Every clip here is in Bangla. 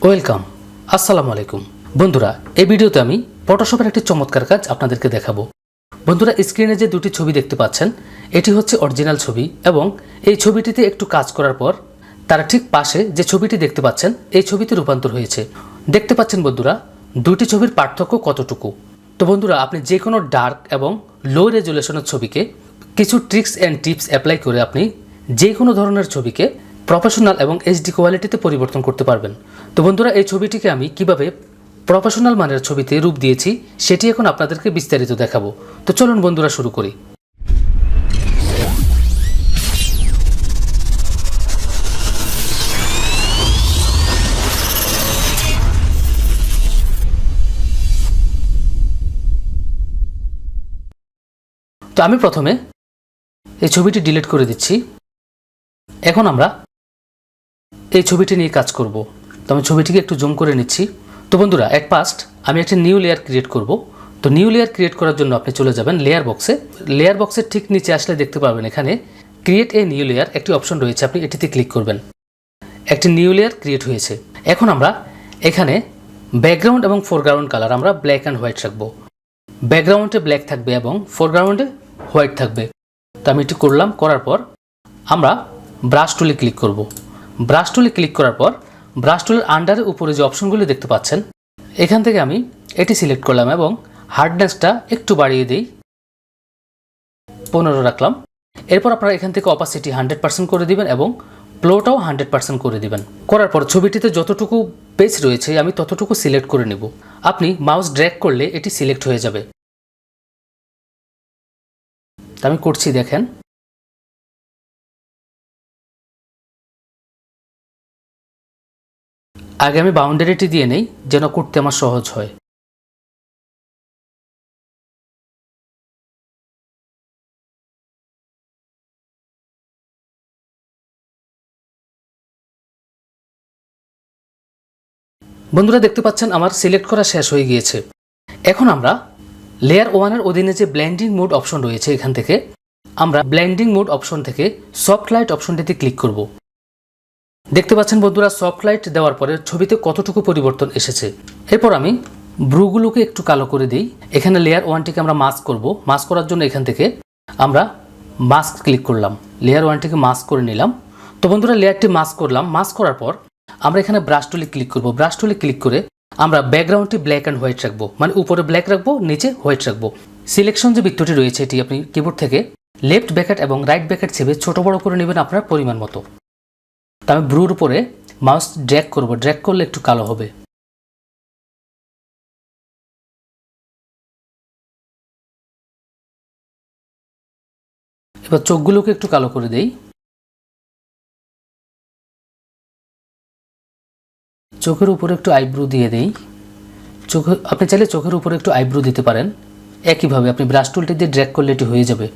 ওয়েলকাম, আসসালামু আলাইকুম। বন্ধুরা, এই ভিডিওতে আমি ফটোশপের একটি চমৎকার কাজ আপনাদেরকে দেখাবো। বন্ধুরা, স্ক্রিনে যে দুটি ছবি দেখতে পাচ্ছেন, এটি হচ্ছে অরিজিনাল ছবি এবং এই ছবিটিতে একটু কাজ করার পর তার ঠিক পাশে যে ছবিটি দেখতে পাচ্ছেন, এই ছবিতে রূপান্তর হয়েছে। দেখতে পাচ্ছেন বন্ধুরা, দুটি ছবির পার্থক্য কতটুকু। তো বন্ধুরা, আপনি যে কোনো ডার্ক এবং লো রেজুলেশনের ছবিকে কিছু ট্রিক্স অ্যান্ড টিপস অ্যাপ্লাই করে আপনি যে কোনো ধরনের ছবিকে প্রফেশনাল এবং এইচডি কোয়ালিটিতে পরিবর্তন করতে পারবেন। তো বন্ধুরা, এই ছবিটিকে আমি কিভাবে প্রফেশনাল মানের ছবিতে রূপ দিয়েছি সেটি এখন আপনাদেরকে বিস্তারিত দেখাবো। তো চলুন বন্ধুরা, শুরু করি। তো আমি প্রথমে এই ছবিটি ডিলিট করে দিচ্ছি। এখন আমরা এই ছবিটি নিয়ে কাজ করব। তো আমি ছবিটিকে একটু জুম করে নিচ্ছি। তো বন্ধুরা, এট ফার্স্ট আমি একটা নিউ লেয়ার ক্রিয়েট করব। তো নিউ লেয়ার ক্রিয়েট করার জন্য আপনি চলে যাবেন লেয়ার বক্সে। লেয়ার বক্সের ঠিক নিচে আসলে দেখতে পাবেন এখানে ক্রিয়েট এ নিউ লেয়ার একটি অপশন রয়েছে, আপনি এটিতে ক্লিক করবেন। একটি নিউ লেয়ার ক্রিয়েট হয়েছে। এখন আমরা এখানে ব্যাকগ্রাউন্ড এবং ফোরগ্রাউন্ড কালার আমরা ব্ল্যাক অ্যান্ড হোয়াইট রাখবো। ব্যাকগ্রাউন্ডে ব্ল্যাক থাকবে এবং ফোরগ্রাউন্ডে হোয়াইট থাকবে। তো আমি এটি করলাম। করার পর আমরা ব্রাশ টুলে ক্লিক করব। ব্রাশ টুলে ক্লিক করার পর ব্রাশ টুলের আন্ডারে উপরে যে অপশনগুলি দেখতে পাচ্ছেন, এখান থেকে আমি এটি সিলেক্ট করলাম এবং হার্ডনেসটা একটু বাড়িয়ে দিই, 15 রাখলাম। এরপর আপনারা এখান থেকে অপাসিটি 100% করে দিবেন এবং ফ্লোটাও 100% করে দিবেন। করার পর ছবিটিতে যতটুকু পেজ রয়েছে আমি ততটুকু সিলেক্ট করে নেব। আপনি মাউস ড্র্যাগ করলে এটি সিলেক্ট হয়ে যাবে। আমি করছি, দেখেন। আগে আমি বাউন্ডারিটি দিয়ে নেই যেন করতে আমার সহজ হয়। বন্ধুরা, দেখতে পাচ্ছেন আমার সিলেক্ট করা শেষ হয়ে গিয়েছে। এখন আমরা লেয়ার 1-এর অধীনে যে ব্লেন্ডিং মোড অপশন রয়েছে, এখান থেকে আমরা ব্লেন্ডিং মোড অপশন থেকে সফট লাইট অপশনটিতে ক্লিক করব। দেখতে পাচ্ছেন বন্ধুরা, সফট লাইট দেওয়ার পরে ছবিতে কতটুকু পরিবর্তন এসেছে। এরপর আমি ব্রুগুলোকে একটু কালো করে দিই। এখানে লেয়ার 1টিকে আমরা মাস্ক করব। মাস্ক করার জন্য এখান থেকে আমরা মাস্ক ক্লিক করলাম। লেয়ার 1টিকে মাস্ক করে নিলাম। তো বন্ধুরা, লেয়ারটি মাস্ক করলাম। মাস্ক করার পর আমরা এখানে ব্রাশ টুলে ক্লিক করব। ব্রাশ টুলে ক্লিক করে আমরা ব্যাকগ্রাউন্ডটি ব্ল্যাক অ্যান্ড হোয়াইট রাখবো, মানে উপরে ব্ল্যাক রাখবো, নিচে হোয়াইট রাখবো। সিলেকশন যে বৃত্তটি রয়েছে, এটি আপনি কিবোর্ড থেকে লেফট ব্র্যাকেট এবং রাইট ব্র্যাকেট চেপে ছোট বড় করে নেবেন আপনার পরিমাণ মতো। তো আমি ব্রুর উপরে মাউস ড্র্যাগ করব। ড্র্যাগ করলে একটু কালো হবে। এবার চোখগুলোকে একটু কালো করে দেই। চোখের উপরে একটু আইব্রু দিয়ে দেই। আপনি চাইলে চোখের উপরে একটু আইব্রু দিতে পারেন। একইভাবে আপনি ব্রাশ টুলটি দিয়ে ড্র্যাগ করলে এটি হয়ে যাবে।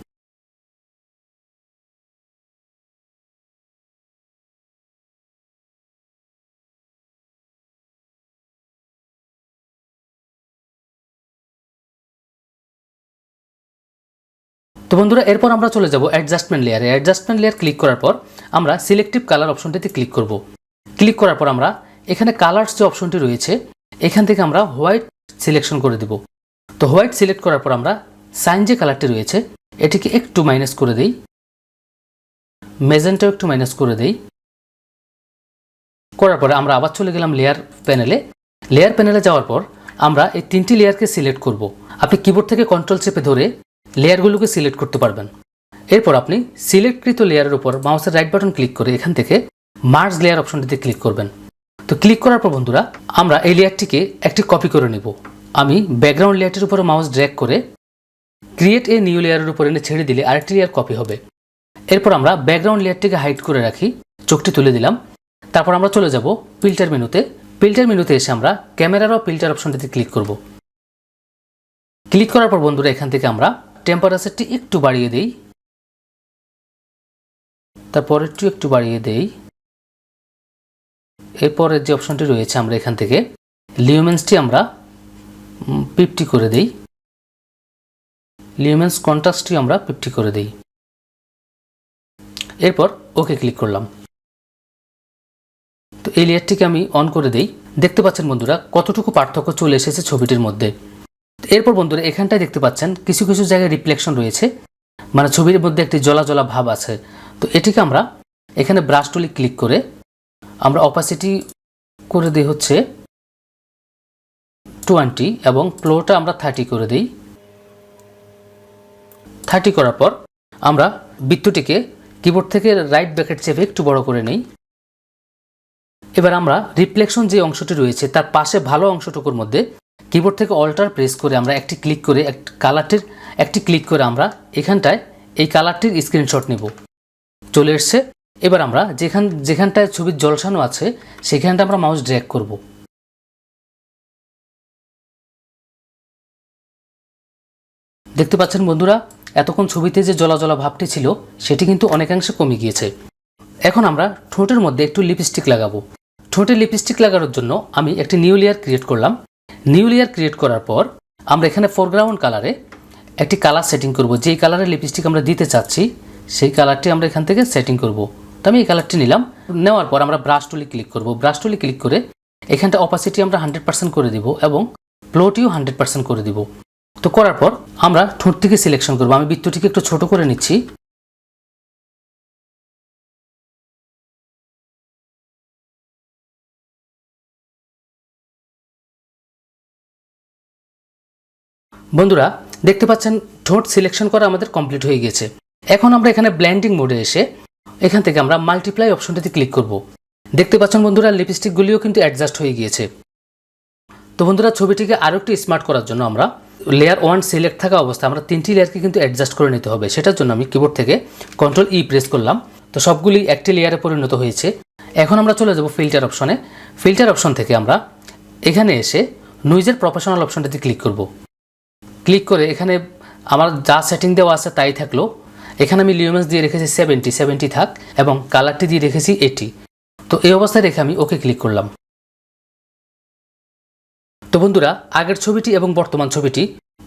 তো বন্ধুরা, এরপর আমরা চলে যাব অ্যাডজাস্টমেন্ট লেয়ারে। অ্যাডজাস্টমেন্ট লেয়ার ক্লিক করার পর আমরা সিলেক্টিভ কালার অপশনটিতে ক্লিক করব। ক্লিক করার পর আমরা এখানে কালার্স যে অপশনটি রয়েছে, এখান থেকে আমরা হোয়াইট সিলেকশন করে দিব। তো হোয়াইট সিলেক্ট করার পর আমরা সাইন যে কালারটি রয়েছে, এটিকে একটু মাইনাস করে দেই। মেজেন্টাও একটু মাইনাস করে দেই। করার পরে আমরা আবার চলে গেলাম লেয়ার প্যানেলে। লেয়ার প্যানেলে যাওয়ার পর আমরা এই 3টি লেয়ারকে সিলেক্ট করব। আপনি কিবোর্ড থেকে কন্ট্রোল চেপে ধরে লেয়ারগুলোকে সিলেক্ট করতে পারবেন। এরপর আপনি সিলেক্টকৃত লেয়ারের উপর মাউসের রাইট বাটন ক্লিক করে এখান থেকে মার্জ লেয়ার অপশনটিতে ক্লিক করবেন। তো ক্লিক করার পর বন্ধুরা, আমরা এই লেয়ারটিকে একটি কপি করে নেব। আমি ব্যাকগ্রাউন্ড লেয়ারটির উপরে মাউস ড্র্যাগ করে ক্রিয়েট এ নিউ লেয়ারের উপর এনে ছেড়ে দিলে আরেকটি লেয়ার কপি হবে। এরপর আমরা ব্যাকগ্রাউন্ড লেয়ারটিকে হাইড করে রাখি, চোখটি তুলে দিলাম। তারপর আমরা চলে যাব ফিল্টার মেনুতে। ফিল্টার মেনুতে এসে আমরা ক্যামেরার ও ফিল্টার অপশনটিতে ক্লিক করব। ক্লিক করার পর বন্ধুরা, এখান থেকে আমরা টেম্পারেচারটি একটু বাড়িয়ে দেই, তারপর একটু বাড়িয়ে দেই। এরপরের যে অপশনটি রয়েছে, আমরা এখান থেকে লিউমেন্সটি আমরা 50 করে দেই। লিউমেন্স কন্ট্রাস্টটি আমরা 50 করে দেই। এরপর ওকে ক্লিক করলাম। তো এই লেয়ারটিকে আমি অন করে দেই। দেখতে পাচ্ছেন বন্ধুরা কতটুকু পার্থক্য চলে এসেছে ছবিটির মধ্যে। এরপর বন্ধুরা এখানটায় দেখতে পাচ্ছেন কিছু কিছু জায়গায় রিফ্লেকশন রয়েছে, মানে ছবির মধ্যে একটি জ্বলা জ্বলা ভাব আছে। তো এটিকে আমরা এখানে ব্রাশ টুলে ক্লিক করে আমরা অপাসিটি করে দিই হচ্ছে 20 এবং ফ্লোটা আমরা 30 করে দিই। 30 করার পর আমরা বৃত্তটিকে কিবোর্ড থেকে রাইট ব্র্যাকেট চেপে একটু বড় করে নেই। এবার আমরা রিফ্লেকশন যে অংশটি রয়েছে তার পাশে ভালো অংশটুকুর মধ্যে কিবোর্ড থেকে অল্টার প্রেস করে আমরা একটি ক্লিক করে একটি ক্লিক করে আমরা এখানটায় এই কালারটির স্ক্রিনশট নিব। চলে এসছে। এবার আমরা যেখানটায় ছবির ঝলসানো আছে সেখানটা আমরা মাউস ড্র্যাগ করব। দেখতে পাচ্ছেন বন্ধুরা এতক্ষণ ছবিতে যে জ্বলা জ্বলা ভাবটি ছিল সেটি কিন্তু অনেকাংশে কমে গিয়েছে। এখন আমরা ঠোঁটের মধ্যে একটু লিপস্টিক লাগাবো। ঠোঁটে লিপস্টিক লাগানোর জন্য আমি একটি নিউ লেয়ার ক্রিয়েট করলাম। নিউ লেয়ার ক্রিয়েট করার পর আমরা এখানে ফোরগ্রাউন্ড কালারে একটি কালার সেটিং করব। যেই কালারের লিপস্টিক আমরা দিতে চাচ্ছি সেই কালারটি আমরা এখান থেকে সেটিং করব। তো আমি এই কালারটি নিলাম। নেওয়ার পর আমরা ব্রাশ টুলে ক্লিক করব। ব্রাশ টুলে ক্লিক করে এখানটা অপাসিটি আমরা 100% করে দিব এবং ফ্লোটিও 100% করে দিব। তো করার পর আমরা ঠোঁটটিকে সিলেকশন করব। আমি বৃত্তটিকে একটু ছোট করে নিচ্ছি। বন্ধুরা দেখতে পাচ্ছেন ঠোঁট সিলেকশন করা আমাদের কমপ্লিট হয়ে গেছে। এখন আমরা এখানে ব্লেন্ডিং মোডে এসে এখান থেকে আমরা মাল্টিপ্লাই অপশনটিতে ক্লিক করব। দেখতে পাচ্ছেন বন্ধুরা লিপস্টিকগুলিও কিন্তু অ্যাডজাস্ট হয়ে গিয়েছে। তো বন্ধুরা ছবিটিকে আরও একটু স্মার্ট করার জন্য আমরা লেয়ার 1 সিলেক্ট থাকা অবস্থায় আমরা 3টি লেয়ারকে কিন্তু অ্যাডজাস্ট করে নিতে হবে। সেটার জন্য আমি কিবোর্ড থেকে কন্ট্রোল ই প্রেস করলাম। তো সবগুলি একটি লেয়ারে পরিণত হয়েছে। এখন আমরা চলে যাব ফিল্টার অপশনে। ফিল্টার অপশন থেকে আমরা এখানে এসে নয়েজের প্রফেশনাল অপশনটিতে ক্লিক করব। ক্লিক করে এখানে আমার যা সেটিং দেওয়া আছে তাই থাকলো। এখানে আমি লিউমেন্স দিয়ে রেখেছি 70 থাক এবং কালারটি দিয়ে রেখেছি 80। তো এই অবস্থায় রেখে আমি ওকে ক্লিক করলাম। তো বন্ধুরা আগের ছবিটি এবং বর্তমান ছবিটি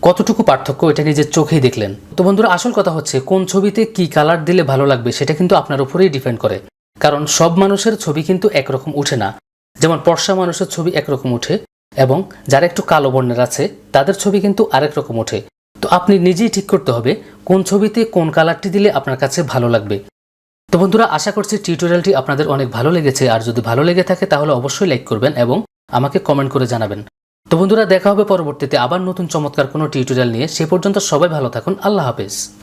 কতটুকু পার্থক্য এটা নিজের চোখেই দেখলেন। তো বন্ধুরা আসল কথা হচ্ছে কোন ছবিতে কি কালার দিলে ভালো লাগবে সেটা কিন্তু আপনার উপরেই ডিপেন্ড করে। কারণ সব মানুষের ছবি কিন্তু একরকম উঠে না। যেমন ফর্সা মানুষের ছবি একরকম উঠে এবং যারা একটু কালো বর্ণের আছে তাদের ছবি কিন্তু আরেক রকম ওঠে। তো আপনি নিজেই ঠিক করতে হবে কোন ছবিতে কোন কালারটি দিলে আপনার কাছে ভালো লাগবে। তো বন্ধুরা আশা করছি টিউটোরিয়ালটি আপনাদের অনেক ভালো লেগেছে। আর যদি ভালো লেগে থাকে তাহলে অবশ্যই লাইক করবেন এবং আমাকে কমেন্ট করে জানাবেন। তো বন্ধুরা দেখা হবে পরবর্তীতে আবার নতুন চমৎকার কোনো টিউটোরিয়াল নিয়ে। সে পর্যন্ত সবাই ভালো থাকুন। আল্লাহ হাফেজ।